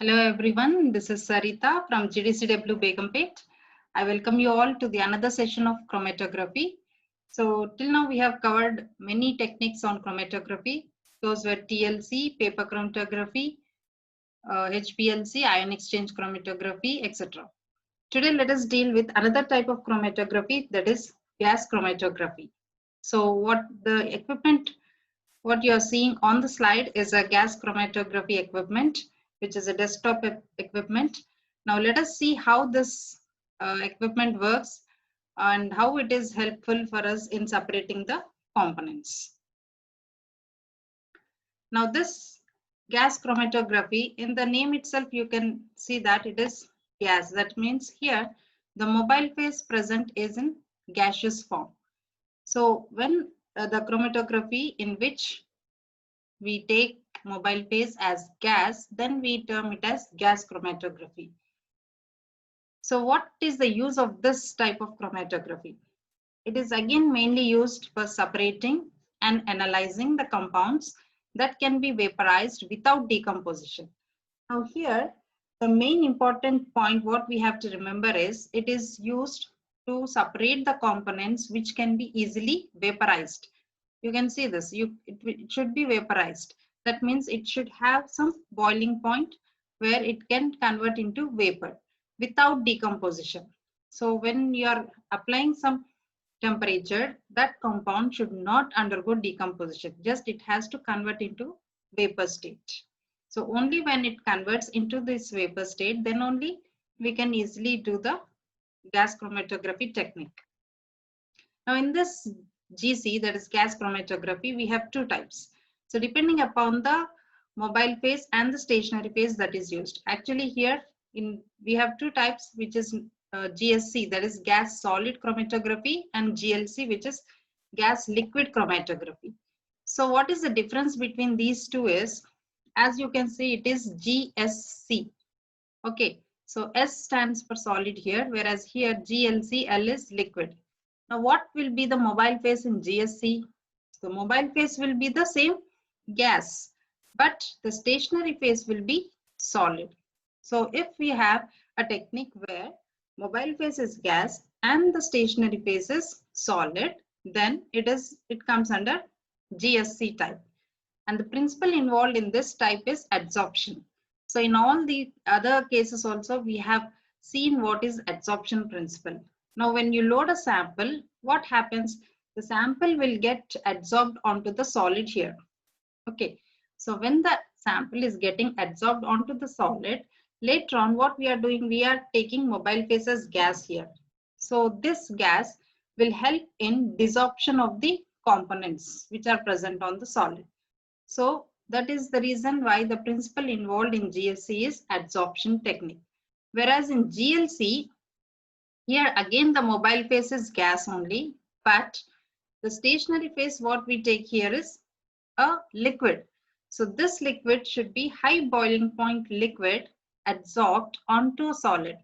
Hello everyone, this is Sarita from GDCW Begumpet. I welcome you all to the another session of chromatography. So till now we have covered many techniques on chromatography. Those were TLC, paper chromatography, HPLC, ion exchange chromatography, etc. Today let us deal with another type of chromatography, that is gas chromatography. So what you are seeing on the slide is a gas chromatography equipment, which is a desktop equipment. Now let us see how this equipment works and how it is helpful for us in separating the components. Now this gas chromatography, in the name itself you can see that it is gas. That means here the mobile phase present is in gaseous form. So when the chromatography in which we take mobile phase as gas, then we term it as gas chromatography. So what is the use of this type of chromatography? It is again mainly used for separating and analyzing the compounds that can be vaporized without decomposition. Now here, the main important point what we have to remember is it is used to separate the components which can be easily vaporized. You can see this, it should be vaporized. That means it should have some boiling point where it can convert into vapor without decomposition. So when you are applying some temperature, that compound should not undergo decomposition. Just it has to convert into vapor state. So only when it converts into this vapor state, then only we can easily do the gas chromatography technique. Now in this GC, that is gas chromatography, we have two types. So depending upon the mobile phase and the stationary phase that is used. Actually here we have two types, which is GSC, that is gas solid chromatography, and GLC, which is gas liquid chromatography. So what is the difference between these two is, as you can see, it is GSC. Okay, so S stands for solid here, whereas here GLC, L is liquid. Now what will be the mobile phase in GSC? The mobile phase will be the same gas, but the stationary phase will be solid. So if we have a technique where mobile phase is gas and the stationary phase is solid, then it comes under GSC type. And the principle involved in this type is adsorption. So in all the other cases also we have seen what is adsorption principle. Now when you load a sample, what happens? The sample will get adsorbed onto the solid here. Okay, so when the sample is getting adsorbed onto the solid, later on what we are doing, we are taking mobile phase as gas here. So this gas will help in desorption of the components which are present on the solid. So that is the reason why the principle involved in GSC is adsorption technique. Whereas in GLC, here again the mobile phase is gas only, but the stationary phase what we take here is a liquid. So this liquid should be high boiling point liquid adsorbed onto a solid.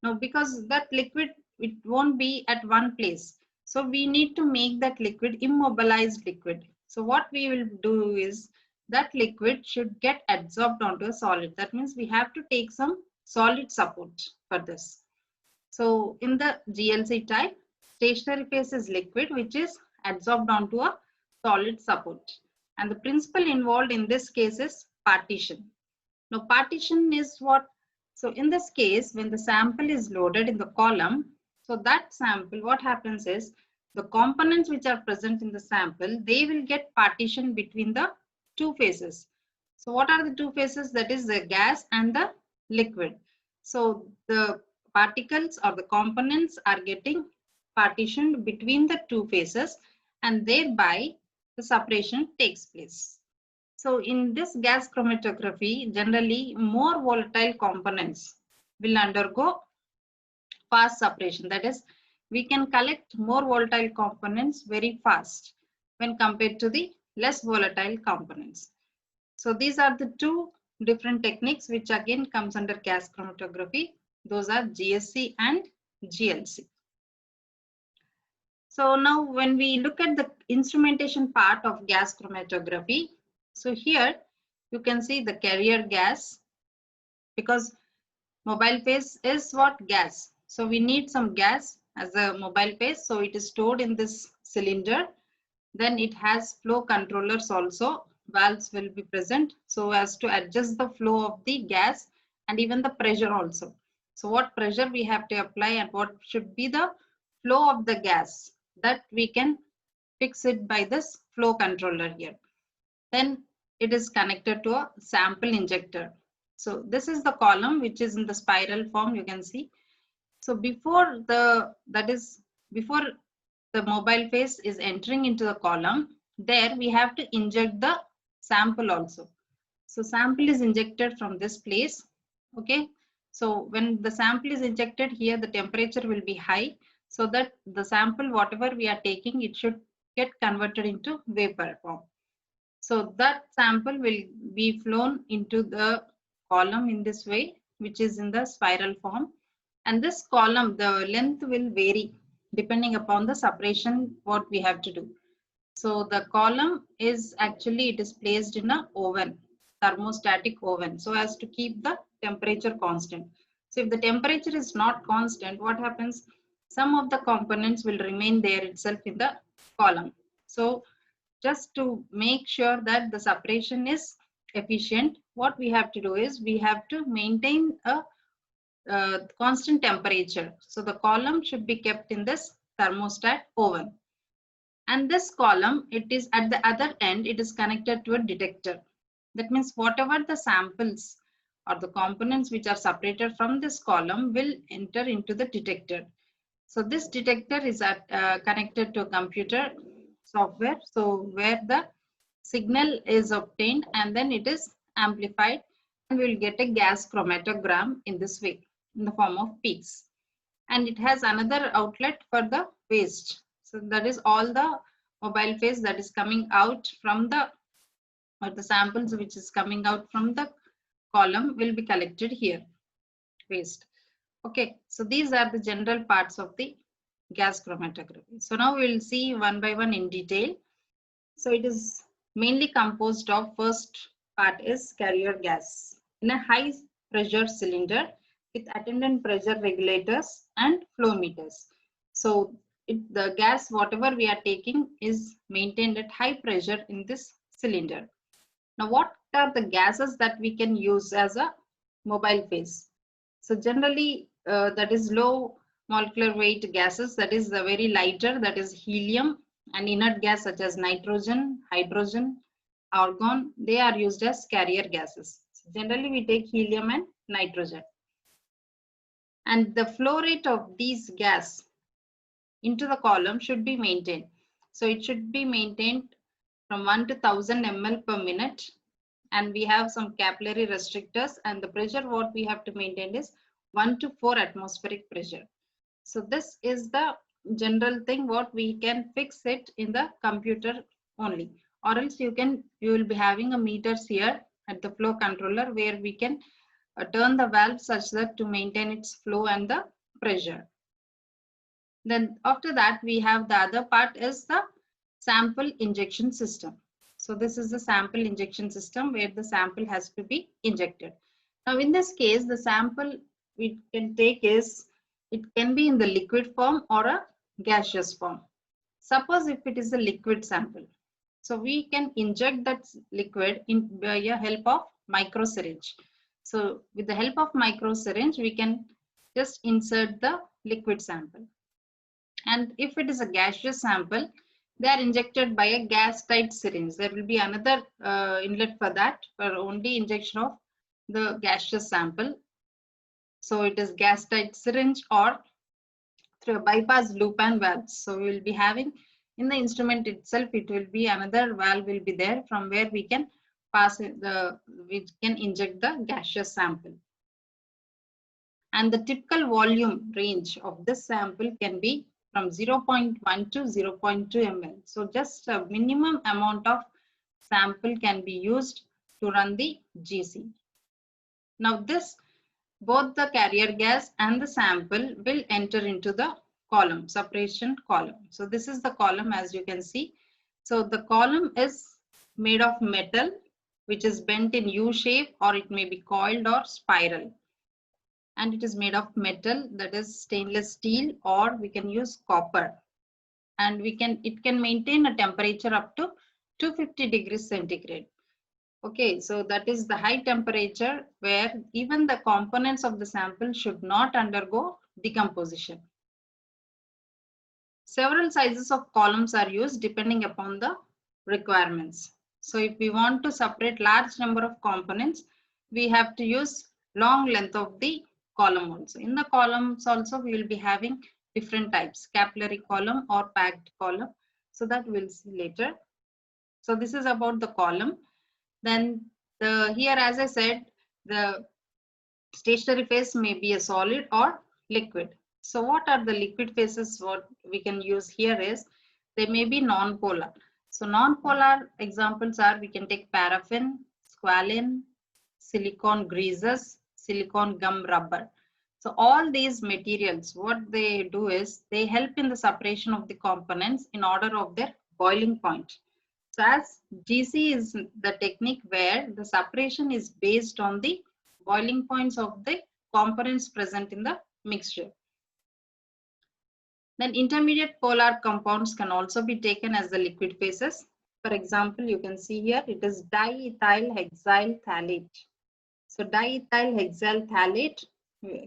Now because that liquid, it won't be at one place. So we need to make that liquid immobilized liquid. So what we will do is that liquid should get adsorbed onto a solid. That means we have to take some solid support for this. So in the GLC type, stationary phase is liquid which is adsorbed onto a solid support. And the principle involved in this case is partition. Now partition is what? So in this case, when the sample is loaded in the column, so that sample, what happens is the components which are present in the sample, they will get partitioned between the two phases. So what are the two phases? That is the gas and the liquid. So the particles or the components are getting partitioned between the two phases, and thereby the separation takes place. So in this gas chromatography, generally more volatile components will undergo fast separation. That is, we can collect more volatile components very fast when compared to the less volatile components. So these are the two different techniques which again comes under gas chromatography. Those are GSC and GLC. So now when we look at the instrumentation part of gas chromatography, so here you can see the carrier gas, because mobile phase is what? Gas. So we need some gas as a mobile phase. So it is stored in this cylinder. Then it has flow controllers also. Valves will be present so as to adjust the flow of the gas and even the pressure also. So what pressure we have to apply and what should be the flow of the gas, that we can fix it by this flow controller here. Then it is connected to a sample injector. So this is the column which is in the spiral form, you can see. So before the mobile phase is entering into the column, there we have to inject the sample also. So sample is injected from this place. Okay. So when the sample is injected here, the temperature will be high, so that the sample, whatever we are taking, it should get converted into vapor form. So that sample will be flown into the column in this way, which is in the spiral form. And this column, the length will vary depending upon the separation what we have to do. So the column is actually, it is placed in a oven, thermostatic oven, so as to keep the temperature constant. So if the temperature is not constant, what happens? Some of the components will remain there itself in the column. So just to make sure that the separation is efficient, what we have to do is we have to maintain a constant temperature. So the column should be kept in this thermostat oven. And this column, it is at the other end, it is connected to a detector. That means whatever the samples or the components which are separated from this column will enter into the detector. So this detector is connected to a computer software. So where the signal is obtained and then it is amplified, and we will get a gas chromatogram in this way in the form of peaks. And it has another outlet for the waste. So that is all the mobile phase that is coming out from the, or the samples which is coming out from the column will be collected here, waste. Okay, so these are the general parts of the gas chromatography. So now we will see one by one in detail. So it is mainly composed of, first part is carrier gas in a high pressure cylinder with attendant pressure regulators and flow meters. So the gas whatever we are taking is maintained at high pressure in this cylinder. Now what are the gases that we can use as a mobile phase? So generally that is low molecular weight gases, that is the very lighter, that is helium, and inert gas such as nitrogen, hydrogen, argon, they are used as carrier gases. So generally we take helium and nitrogen. And the flow rate of these gas into the column should be maintained. So it should be maintained from 1 to 1000 ml per minute. And we have some capillary restrictors, and the pressure what we have to maintain is 1 to 4 atmospheric pressure. So this is the general thing what we can fix it in the computer only, or else you will be having a meters here at the flow controller where we can turn the valve such that to maintain its flow and the pressure. Then after that we have the other part is the sample injection system. So this is the sample injection system where the sample has to be injected. Now in this case, the sample we can take is, it can be in the liquid form or a gaseous form. Suppose if it is a liquid sample, so we can inject that liquid in by the help of micro syringe. So with the help of micro syringe, we can just insert the liquid sample. And if it is a gaseous sample, they are injected by a gas tight syringe. There will be another inlet for that, for only injection of the gaseous sample. So it is gas tight syringe or through a bypass loop and valves. So we will be having in the instrument itself, it will be another valve will be there from where we can we can inject the gaseous sample. And the typical volume range of this sample can be from 0.1 to 0.2 ml. So just a minimum amount of sample can be used to run the GC. Now this, both the carrier gas and the sample will enter into the column, separation column. So this is the column as you can see. So the column is made of metal which is bent in U shape, or it may be coiled or spiral. And it is made of metal, that is stainless steel, or we can use copper. And it can maintain a temperature up to 250 degrees centigrade. Okay, so that is the high temperature where even the components of the sample should not undergo decomposition. Several sizes of columns are used depending upon the requirements. So if we want to separate large number of components, we have to use long length of the column also. In the columns also, we will be having different types, capillary column or packed column. So that we'll see later. So this is about the column. Then here, as I said, the stationary phase may be a solid or liquid. So what are the liquid phases? What we can use here is they may be non-polar. So non-polar examples are, we can take paraffin, squalene, silicone greases, silicone gum rubber. So all these materials, what they do is they help in the separation of the components in order of their boiling point. So as GC is the technique where the separation is based on the boiling points of the components present in the mixture. Then intermediate polar compounds can also be taken as the liquid phases. For example, you can see here it is diethyl hexyl phthalate. So diethyl hexyl phthalate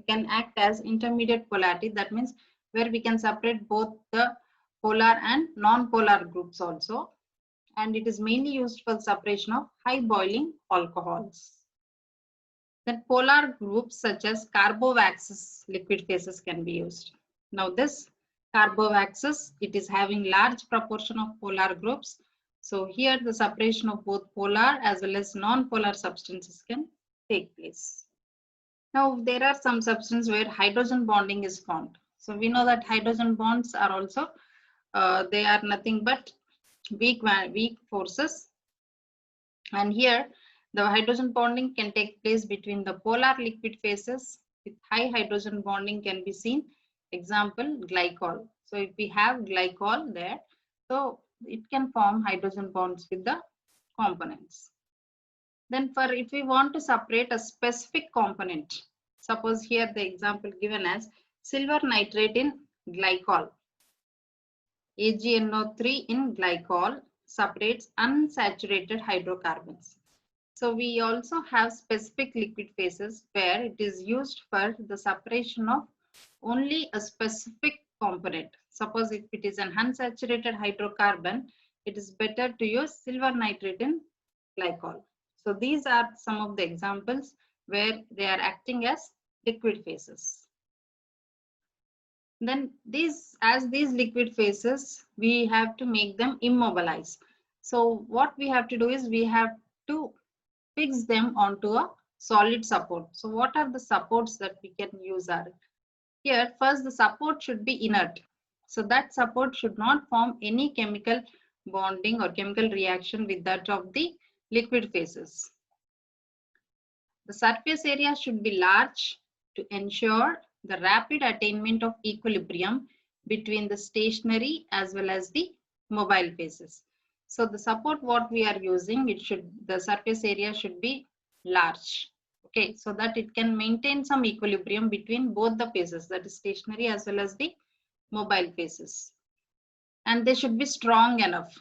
can act as intermediate polarity. That means where we can separate both the polar and non-polar groups also. And it is mainly used for separation of high boiling alcohols. Then polar groups such as carbowaxes liquid phases can be used. Now this carbowaxes, it is having large proportion of polar groups. So here the separation of both polar as well as non-polar substances can take place. Now there are some substances where hydrogen bonding is formed. So we know that hydrogen bonds are also, they are nothing but weak forces. And here the hydrogen bonding can take place between the polar liquid phases with high hydrogen bonding can be seen. Example, glycol. So if we have glycol there, so it can form hydrogen bonds with the components. Then for if we want to separate a specific component, suppose here the example given as silver nitrate in glycol. AgNO3 in glycol separates unsaturated hydrocarbons. So we also have specific liquid phases where it is used for the separation of only a specific component. Suppose if it is an unsaturated hydrocarbon, it is better to use silver nitrate in glycol. So these are some of the examples where they are acting as liquid phases. Then as these liquid phases, we have to make them immobilized. So what we have to do is we have to fix them onto a solid support. So what are the supports that we can use are here? First, the support should be inert. So that support should not form any chemical bonding or chemical reaction with that of the liquid phases. The surface area should be large to ensure the rapid attainment of equilibrium between the stationary as well as the mobile phases. So the support what we are using, the surface area should be large. Okay, so that it can maintain some equilibrium between both the phases, that is stationary as well as the mobile phases. And they should be strong enough.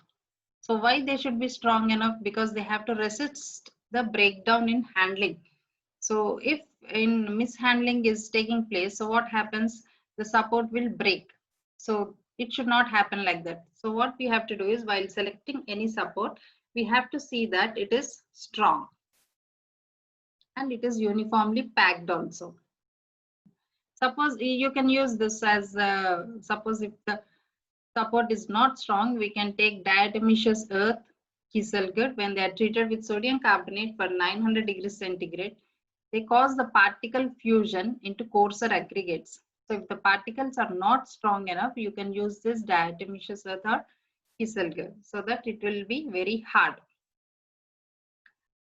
So why they should be strong enough? Because they have to resist the breakdown in handling. So if in mishandling is taking place, so what happens? The support will break. So it should not happen like that. So what we have to do is while selecting any support, we have to see that it is strong and it is uniformly packed also. Suppose you can use this as, suppose if the support is not strong, we can take diatomaceous earth, kieselguhr, when they are treated with sodium carbonate for 900 degrees centigrade, they cause the particle fusion into coarser aggregates. So if the particles are not strong enough, you can use this diatomaceous earth or kieselguhr so that it will be very hard.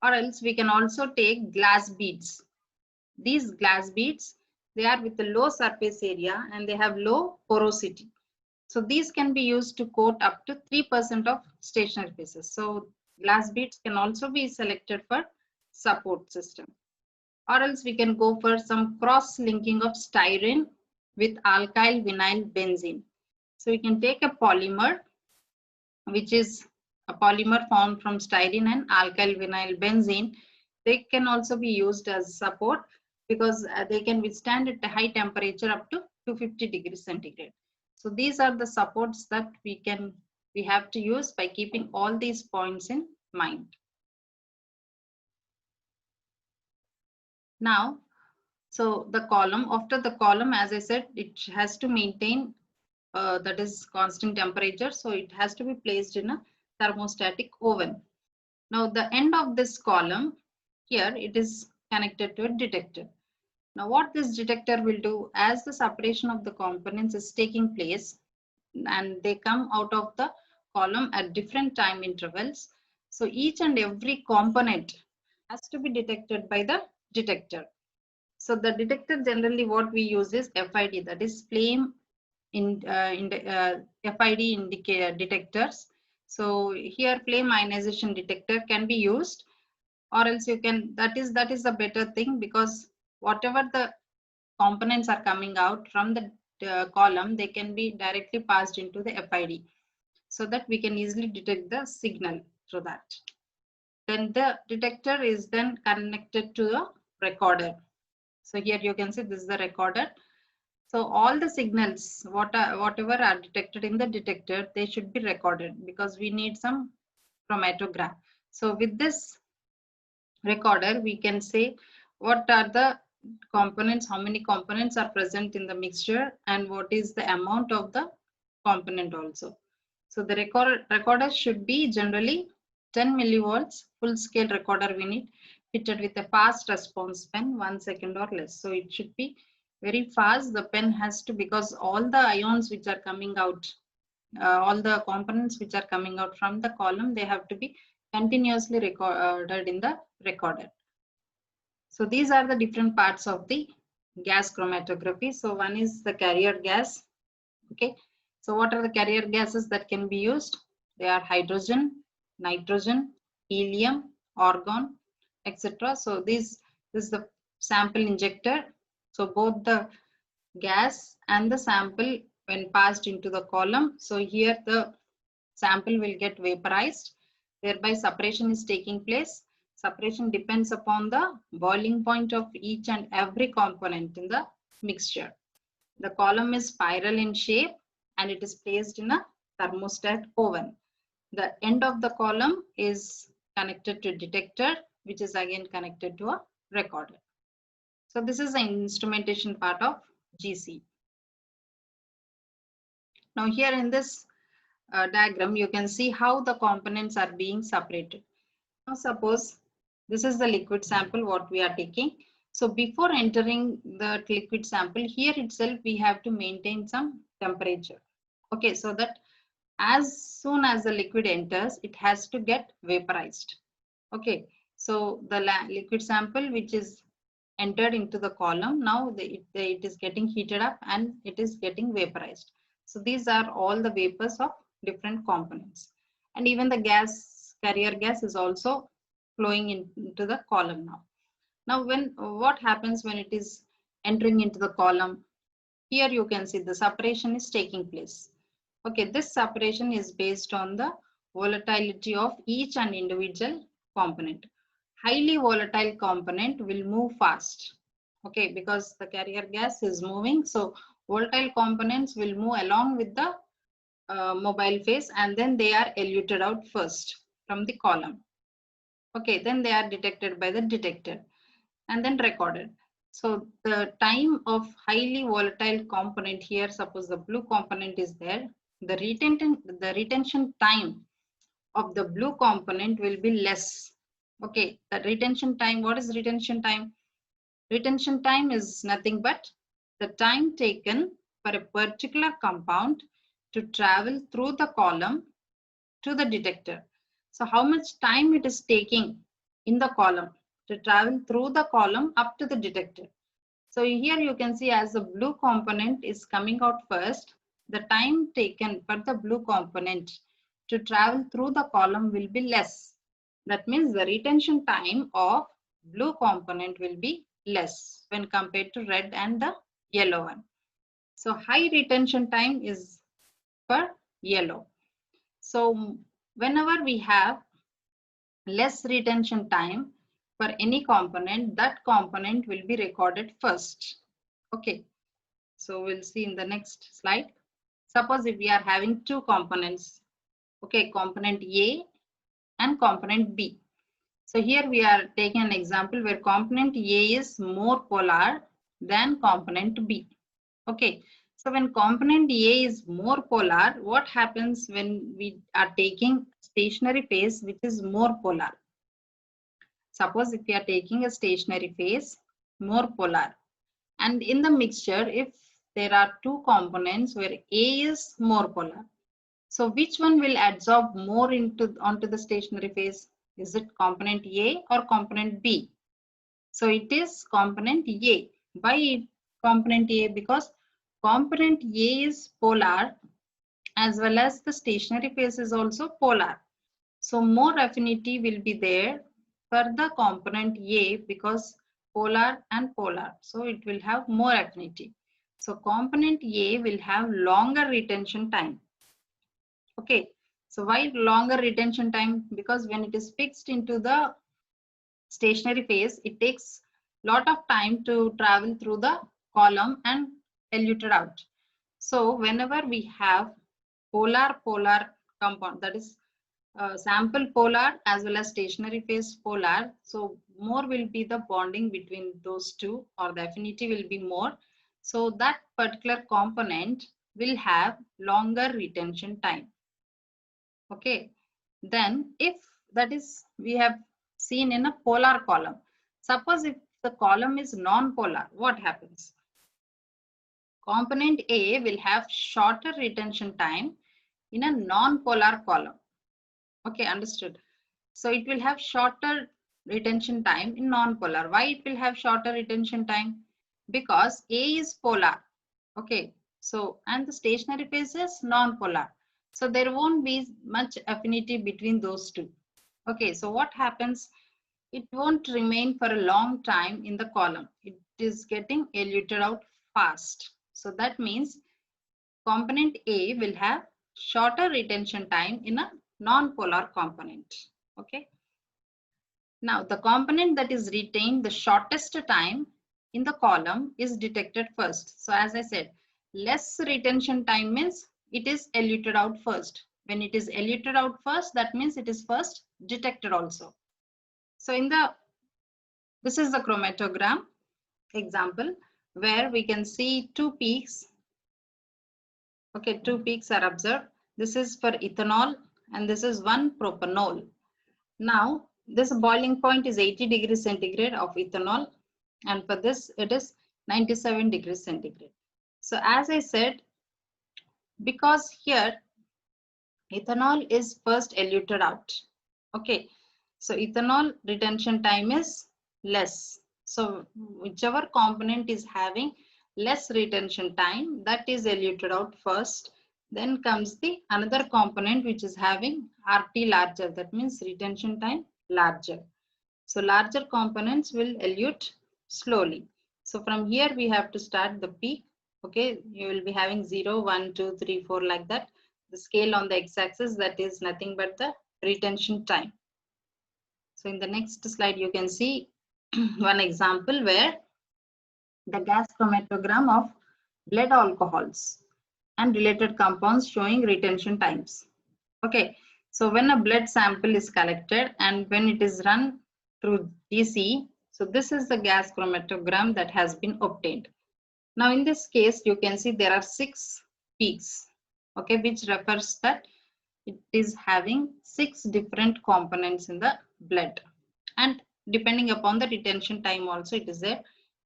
Or else we can also take glass beads. These glass beads, they are with a low surface area and they have low porosity. So these can be used to coat up to 3% of stationary phases. So Glass beads can also be selected for support system. Or else we can go for some cross-linking of styrene with alkyl vinyl benzene. So we can take a polymer, which is a polymer formed from styrene and alkyl vinyl benzene. They can also be used as support because they can withstand at a high temperature up to 250 degrees centigrade. So these are the supports that we have to use by keeping all these points in mind. Now, so the column, after the column, as I said, it has to maintain that is constant temperature. So it has to be placed in a thermostatic oven. Now the end of this column here, it is connected to a detector. Now what this detector will do, as the separation of the components is taking place and they come out of the column at different time intervals. So each and every component has to be detected by the detector. So the detector, generally what we use is FID, that is flame FID detectors. So here flame ionization detector can be used, or else you can, that is a better thing, because whatever the components are coming out from the column, they can be directly passed into the FID, so that we can easily detect the signal through that. Then the detector is then connected to a recorder. So here you can see this is the recorder. So all the signals, whatever are detected in the detector, they should be recorded because we need some chromatograph. So with this recorder, we can say what are the components, how many components are present in the mixture, and what is the amount of the component also. So the recorder should be generally 10 millivolts full scale recorder we need, fitted with a fast response pen, 1 second or less. So it should be very fast. The pen has to, because all the ions which are coming out, all the components which are coming out from the column, they have to be continuously recorded in the recorder. So these are the different parts of the gas chromatography. So one is the carrier gas. Okay. So what are the carrier gases that can be used? They are hydrogen, nitrogen, helium, argon, etc. So this is the sample injector. So both the gas and the sample when passed into the column. So here the sample will get vaporized, thereby separation is taking place. Separation depends upon the boiling point of each and every component in the mixture. The column is spiral in shape and it is placed in a thermostat oven. The end of the column is connected to detector, which is again connected to a recorder. So this is the instrumentation part of GC. Now here in this diagram, you can see how the components are being separated. Now suppose this is the liquid sample what we are taking. So before entering the liquid sample, here itself we have to maintain some temperature. Okay, so that as soon as the liquid enters, it has to get vaporized. Okay, so the liquid sample which is entered into the column, now it is getting heated up and it is getting vaporized. So these are all the vapors of different components. And even the gas, carrier gas is also flowing into the column now. Now what happens when it is entering into the column? Here you can see the separation is taking place. Okay, this separation is based on the volatility of each and individual component. Highly volatile component will move fast. Okay, because the carrier gas is moving. So volatile components will move along with the mobile phase, and then they are eluted out first from the column. Okay, then they are detected by the detector and then recorded. So the time of highly volatile component here, suppose the blue component is there, the retention time of the blue component will be less. Okay, the retention time, what is retention time? Retention time is nothing but the time taken for a particular compound to travel through the column to the detector. So how much time it is taking in the column to travel through the column up to the detector. So here you can see as the blue component is coming out first, the time taken for the blue component to travel through the column will be less. That means the retention time of blue component will be less when compared to red and the yellow one. So high retention time is for yellow. So whenever we have less retention time for any component, that component will be recorded first. Okay, so we'll see in the next slide. Suppose if we are having two components, okay, component A and component B. So here we are taking an example where component A is more polar than component B. Okay, so when component A is more polar, what happens when we are taking stationary phase which is more polar? Suppose if we are taking a stationary phase more polar, and in the mixture, if there are two components where A is more polar, so which one will absorb more onto the stationary phase? Is it component A or component B? So it is component A. Why component A? Because component A is polar as well as the stationary phase is also polar. So more affinity will be there for the component A because polar and polar. So it will have more affinity. So component A will have longer retention time. Okay. So why longer retention time? Because when it is fixed into the stationary phase, it takes lot of time to travel through the column and eluted out. So whenever we have polar compound, that is sample polar as well as stationary phase polar, so more will be the bonding between those two, or the affinity will be more. So that particular component will have longer retention time. Okay, then if that is we have seen in a polar column, suppose if the column is non-polar, what happens? Component A will have shorter retention time in a non-polar column. Okay, understood. So it will have shorter retention time in non-polar. Why it will have shorter retention time? Because A is polar. Okay, so and the stationary phase is non-polar. So there won't be much affinity between those two. Okay, so what happens? It won't remain for a long time in the column. It is getting eluted out fast. So that means component A will have shorter retention time in a non-polar component. Okay. Now the component that is retained the shortest time in the column is detected first. So as I said, less retention time means it is eluted out first. When it is eluted out first, that means it is first detected also. So this is the chromatogram example where we can see two peaks. Okay, two peaks are observed. This is for ethanol and this is one propanol. Now this boiling point is 80 degrees centigrade of ethanol, and for this it is 97 degrees centigrade. So as I said, because here ethanol is first eluted out. Okay, so ethanol retention time is less. So whichever component is having less retention time, that is eluted out first. Then comes the another component which is having RT larger, that means retention time larger. So larger components will elute slowly. So from here we have to start the peak. Okay, you will be having 0, 1, 2, 3, 4 like that. The scale on the x-axis, that is nothing but the retention time. So in the next slide you can see one example where the gas chromatogram of blood alcohols and related compounds showing retention times. Okay, so when a blood sample is collected and when it is run through GC, so this is the gas chromatogram that has been obtained. Now in this case, you can see there are 6 peaks, okay, which refers that it is having 6 different components in the blood, and depending upon the retention time also it is there.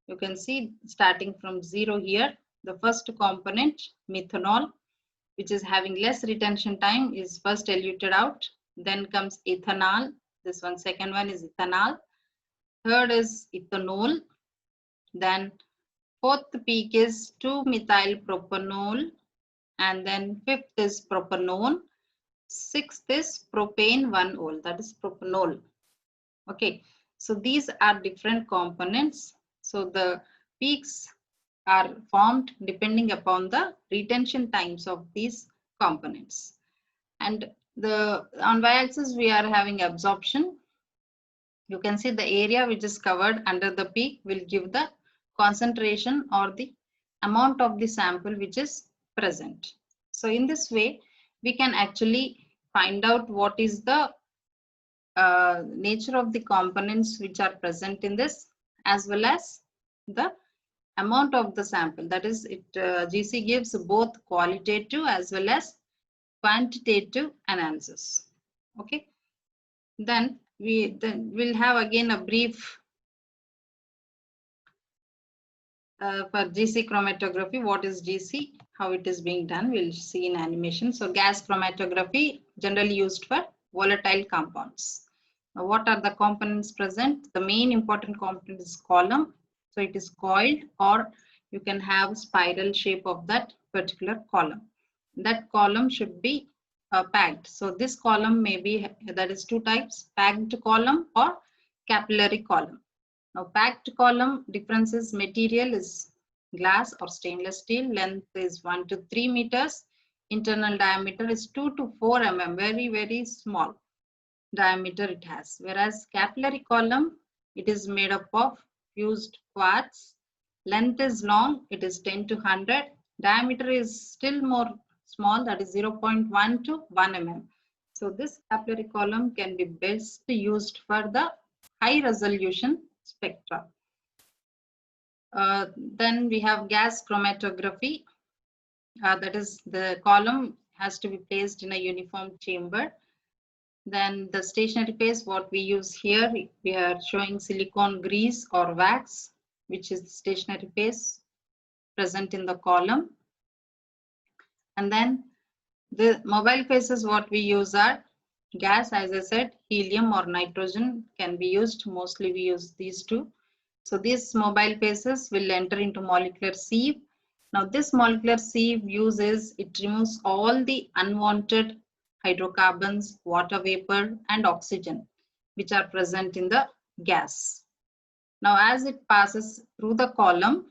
You can see starting from 0 here, the first component methanol, which is having less retention time, is first eluted out. Then comes ethanol. This one, second one is ethanol. Third is ethanol. Then fourth peak is 2-methyl-propanol. And then fifth is propanone. Sixth is propane 1-ol, that is propanol. Okay, so these are different components. So the peaks are formed depending upon the retention times of these components. And on y-axis we are having absorption. You can see the area which is covered under the peak will give the concentration or the amount of the sample which is present. So in this way, we can actually find out what is the nature of the components which are present in this, as well as the amount of the sample. That is, GC gives both qualitative as well as quantitative analysis. Okay. Then we'll have again a brief for GC chromatography. What is GC? How it is being done? We'll see in animation. So gas chromatography generally used for volatile compounds. Now, what are the components present? The main important component is column. So it is coiled, or you can have spiral shape of that particular column. That column should be packed. So this column may be, that is two types, packed column or capillary column. Now packed column differences, material is glass or stainless steel, length is 1 to 3 meters, internal diameter is 2 to 4 mm, very, very small diameter it has. Whereas capillary column, it is made up of fused quartz, length is long, it is 10 to 100, diameter is still more small, that is 0.1 to 1 mm. So this capillary column can be best used for the high resolution spectra. Then we have gas chromatography. That is, the column has to be placed in a uniform chamber. Then the stationary phase, what we use here, we are showing silicone grease or wax, which is the stationary phase present in the column. And then the mobile phases, what we use are gas, as I said, helium or nitrogen can be used. Mostly we use these two. So these mobile phases will enter into molecular sieve. Now this molecular sieve uses, it removes all the unwanted hydrocarbons, water vapor and oxygen which are present in the gas. Now as it passes through the column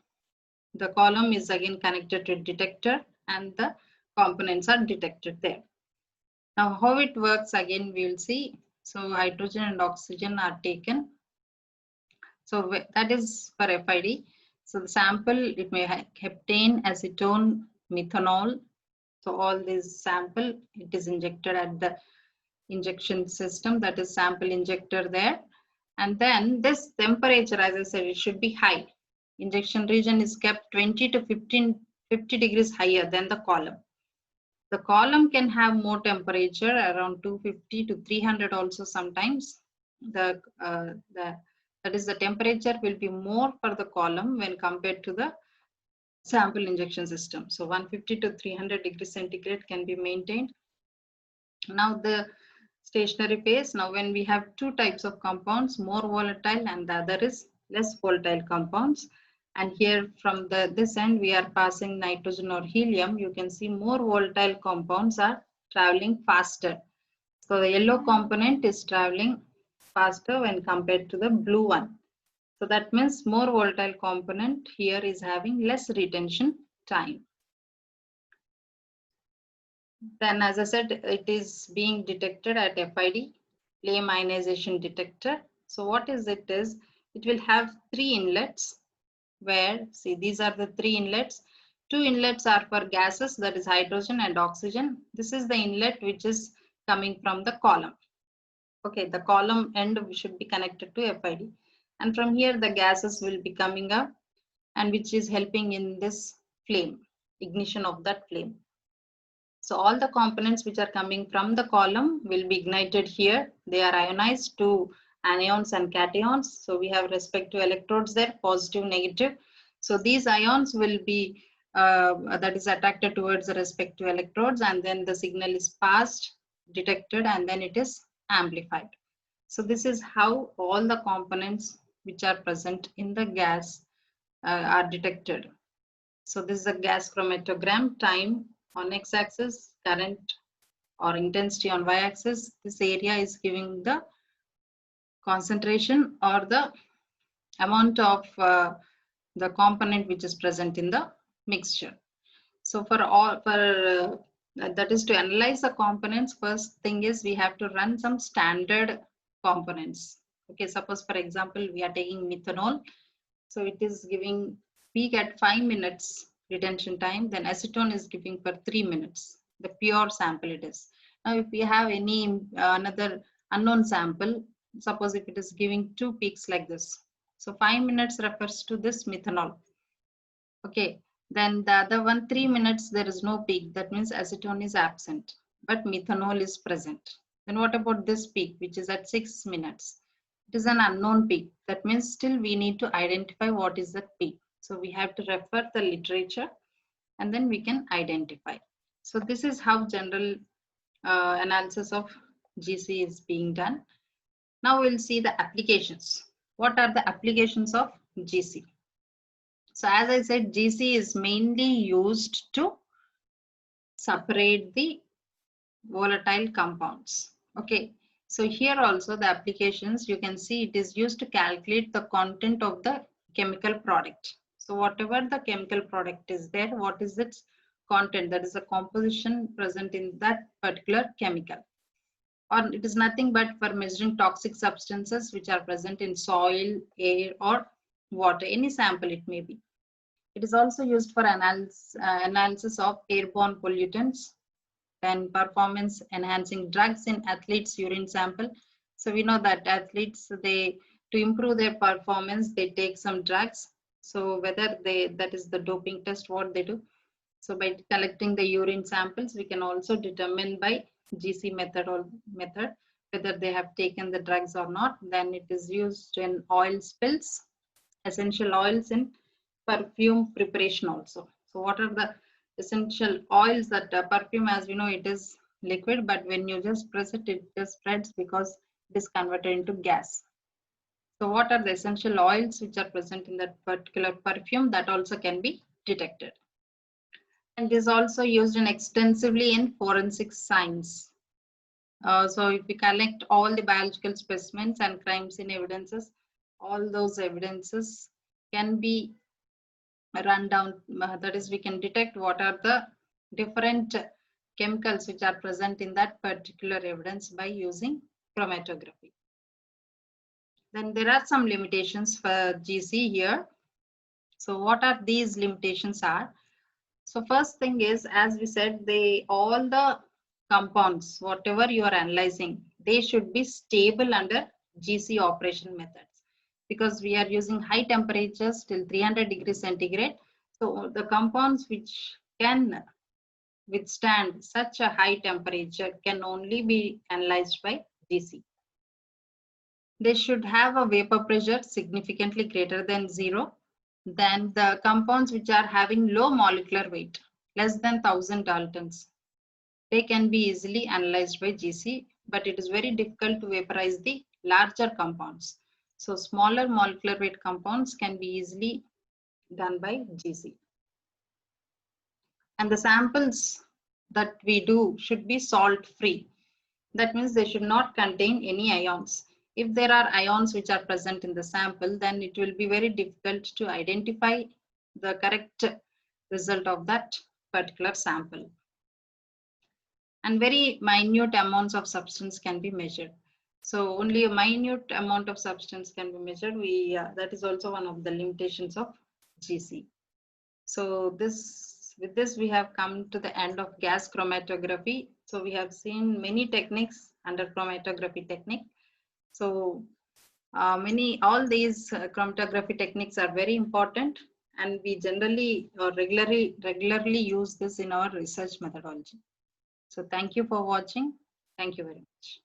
is again connected to a detector and the components are detected there. Now how it works again we will see. So hydrogen and oxygen are taken. So that is for FID. So the sample, it may have heptane, acetone, methanol. So all this sample, it is injected at the injection system, that is sample injector there. And then this temperature, as I said, it should be high. Injection region is kept 20 to 50 degrees higher than the column. The column can have more temperature, around 250 to 300 also sometimes. That is, the temperature will be more for the column when compared to the sample injection system. So 150 to 300 degrees centigrade can be maintained. Now the stationary phase, now when we have two types of compounds, more volatile and the other is less volatile compounds. And here from this end, we are passing nitrogen or helium. You can see more volatile compounds are traveling faster. So the yellow component is traveling faster when compared to the blue one. So that means more volatile component here is having less retention time. Then as I said, it is being detected at FID, flame ionization detector. So what is, it will have three inlets where, see, these are the three inlets. Two inlets are for gases, that is hydrogen and oxygen. This is the inlet which is coming from the column. Okay, the column end should be connected to FID. And from here the gases will be coming up, and which is helping in this flame, ignition of that flame. So all the components which are coming from the column will be ignited here. They are ionized to anions and cations. So we have respective electrodes there, positive, negative. So these ions will be that is attracted towards the respective electrodes, and then the signal is passed, detected, and then it is amplified. So this is how all the components which are present in the gas are detected. So this is a gas chromatogram, time on x-axis, current or intensity on y-axis. This area is giving the concentration or the amount of the component which is present in the mixture. So for that is to analyze the components, first thing is we have to run some standard components. Okay, suppose for example we are taking methanol, so it is giving peak at 5 minutes retention time, then acetone is giving for 3 minutes, the pure sample it is. Now if we have any another unknown sample, suppose if it is giving 2 peaks like this, so 5 minutes refers to this methanol. Okay, then the other one 3 minutes there is no peak, that means acetone is absent but methanol is present. Then what about this peak which is at 6 minutes? It is an unknown peak, that means still we need to identify what is that peak. So we have to refer the literature and then we can identify. So this is how general analysis of GC is being done. Now we'll see the applications. What are the applications of GC? So as I said, GC is mainly used to separate the volatile compounds. Okay, so here also the applications, you can see it is used to calculate the content of the chemical product. So whatever the chemical product is there, what is its content, that is the composition present in that particular chemical. Or it is nothing but for measuring toxic substances which are present in soil, air or water, any sample it may be. It is also used for analysis of airborne pollutants and performance enhancing drugs in athletes' urine sample. So we know that athletes, to improve their performance, they take some drugs. So whether that is the doping test, what they do. So by collecting the urine samples, we can also determine by GC method whether they have taken the drugs or not. Then it is used in oil spills, essential oils in perfume preparation also. So what are the essential oils? That perfume, as we know, it is liquid, but when you just press it, it just spreads because it is converted into gas. So what are the essential oils which are present in that particular perfume? That also can be detected. And is also used extensively in forensic science. So if we collect all the biological specimens and crime scene evidences, all those evidences can be run down, that is we can detect what are the different chemicals which are present in that particular evidence by using chromatography. Then there are some limitations for GC here. So what are these limitations are? So first thing is, as we said, all the compounds, whatever you are analyzing, they should be stable under GC operation methods, because we are using high temperatures till 300 degrees centigrade. So the compounds which can withstand such a high temperature can only be analyzed by GC. They should have a vapor pressure significantly greater than 0. Then the compounds which are having low molecular weight, less than 1000 daltons, they can be easily analyzed by GC, but it is very difficult to vaporize the larger compounds. So smaller molecular weight compounds can be easily done by GC. And the samples that we do should be salt free. That means they should not contain any ions. If there are ions which are present in the sample, then it will be very difficult to identify the correct result of that particular sample. And very minute amounts of substance can be measured. So only a minute amount of substance can be measured. That is also one of the limitations of GC. So with this we have come to the end of gas chromatography. So we have seen many techniques under chromatography technique. So all these chromatography techniques are very important, and we generally or regularly use this in our research methodology. So thank you for watching. Thank you very much.